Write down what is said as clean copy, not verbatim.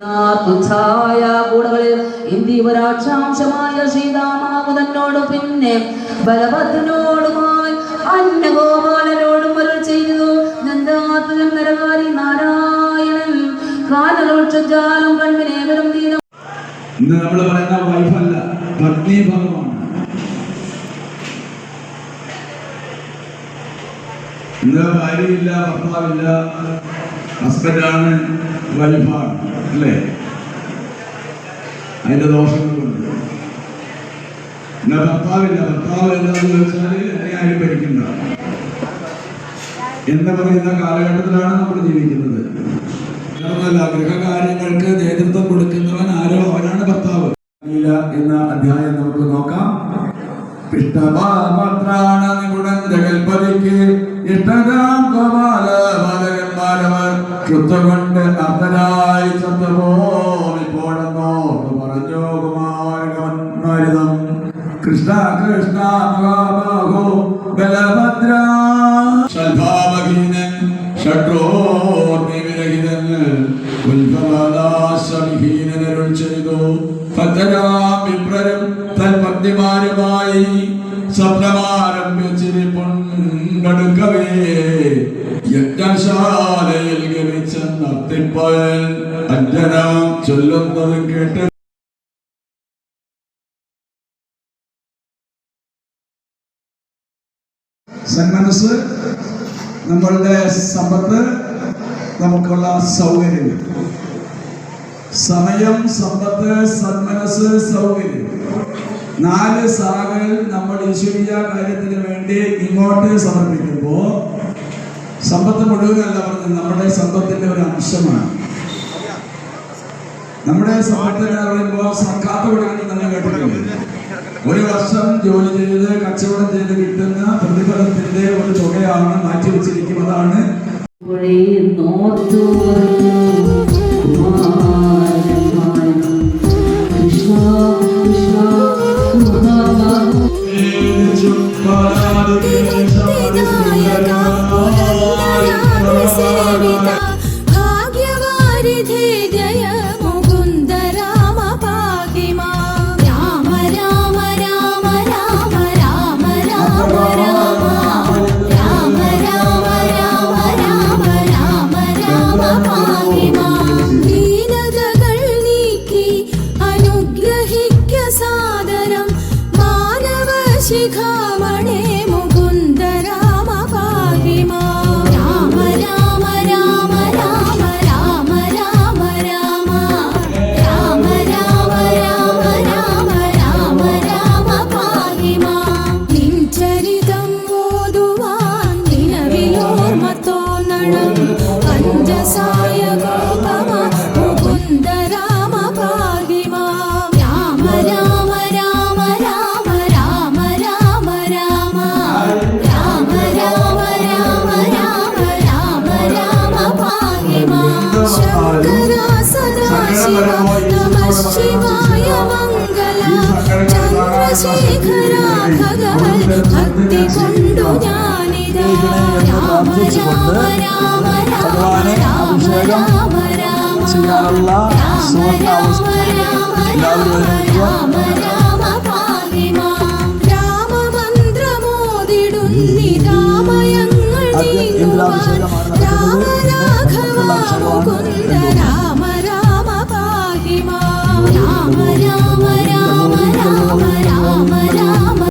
തുച്ഛായ കൂടകളിൽ ഇന്ത്യവരാക്ഷാംശമായ ശ്രീരാമാമുതനോട് പിന്നെ ബലഭദ്രനോടുമായി അന്നഗോപാലനോടും അരുൾ ചെയ്തു. നന്ദാത്മജൻ നരകാരി നാരായണൻ കാലവൃക്ഷജാലം കണ്ണിനേവരും ദീനം. ഇന്ന് നമ്മൾ പറയുന്ന വൈഫല്ല, പത്നീഭാവമാണ്. ഇന്ന് ഭാര്യയില്ല, ഭർത്താവില്ല, ഹസ്ബൻഡാണ്, വൈഫാണ്, അല്ലേ? അതിന്റെ ദോഷങ്ങളുണ്ട്. ഇന്ന് ഭർത്താവില്ല, ഭർത്താവ് എന്താണെന്ന് ചോദിച്ചാൽ എന്നെ ആരും ഭരിക്കണ്ട എന്ന് പറയുന്ന കാലഘട്ടത്തിലാണ് നമ്മൾ ജീവിക്കുന്നത്. ഗൃഹകാര്യങ്ങൾക്ക് നേതൃത്വം കൊടുക്കുന്നവൻ ആരോ, അവനാണ് ഭർത്താവ് എന്ന അധ്യായം നമുക്ക് നോക്കാം. ിക്ക് ഇഷ്ടതാം ഗോപാലബാലകന്മാരവർ ക്ഷുദ്രകൊണ്ട് അർദ്ധനായി ചത്തുപോലെന്നോട് പറഞ്ഞു. കുമാരകവന്മാരിതം കൃഷ്ണ കൃഷ്ണ മഹാബാഹോ ബലഭദ്ര സൽഭാവഹീനൻ ഷഡ്രോർവിരഹിതൻ ഉത്ഭവനാശവിഹീനനരുൾ ചെയ്തു. ഭദ്രനാം വിപ്രരും തൽപത്നിമാരുമായി സ്വപ്നമാരംഭിച്ചിരിപ്പുണ്ടടുക്കവേ യജ്ഞശാലയിൽ ഗമിച്ചെന്നത്തിപ്പൻ അഞ്ജനം ചൊല്ലുന്നത് കേട്ട് സന്മനസ്, നമ്മളുടെ സമ്പത്ത്, നമുക്കുള്ള സൗകര്യങ്ങൾ, സമയം, സമ്പത്ത്, സന്മനസ്, സൗകര്യം, 4 സാകൾ നമ്മൾ ഈശ്വരീയ കാര്യത്തിന് വേണ്ടി ഇങ്ങോട്ട് സമർപ്പിക്കുമ്പോൾ സമ്പത്ത് മുഴുവനല്ല പറഞ്ഞത്, നമ്മുടെ സമ്പത്തിന്റെ ഒരു അംശമാണ്. നമ്മുടെ സമ്പത്തിന് പറയുമ്പോൾ സക്കാത്ത് കൊടുക്കണം തന്നെ കേട്ടിട്ടുണ്ട്. 1 വർഷം ജോലി ചെയ്ത് കച്ചവടം ചെയ്ത് കിട്ടുന്ന പ്രതിഫലത്തിന്റെ ഒരു തുകയാണ് മാറ്റിവെച്ചിരിക്കും. അതാണ് ശിഖാമണേ മുകുന്ദ രാമ പാഹിമാ. രാമ രാമ രാമ രാമ രാമ രാമ രാമ രാമ രാമ രാമ രാമ രാമ രാമ പാഹിമാ. നിൻ ചരിതം ഓതുവാൻ നിലവിലോർമ്മ തോന്നണം. പഞ്ചസായ ഗോപമ മുകുന്ദ രാമ പാഹിമാ. രാമ രാമ രാമ രാമ രാമ രാമ രാമ രാമ രാമ രാമ രാമ രാമ രാമ പാഹിമാ. ശങ്കര സദാശിവ നമഃ ശിവായ മംഗള. ചന്ദ്രശേഖര ഭഗവൻ ഭക്തി കൊണ്ടു ഞാനിതാ. രാമ രാമ രാമ രാമ രാമ രാമ രാമ രാമ രാമ രാമ രാമ പാഹിമാ. രാമമന്ത്രമോദിടുന്നി രാമയങ്ങൾ നീങ്ങുവാൻ. രാമ രാഘവ മുകുന്ദ രാമ രാമ പാഹിമാ. രാമ രാമ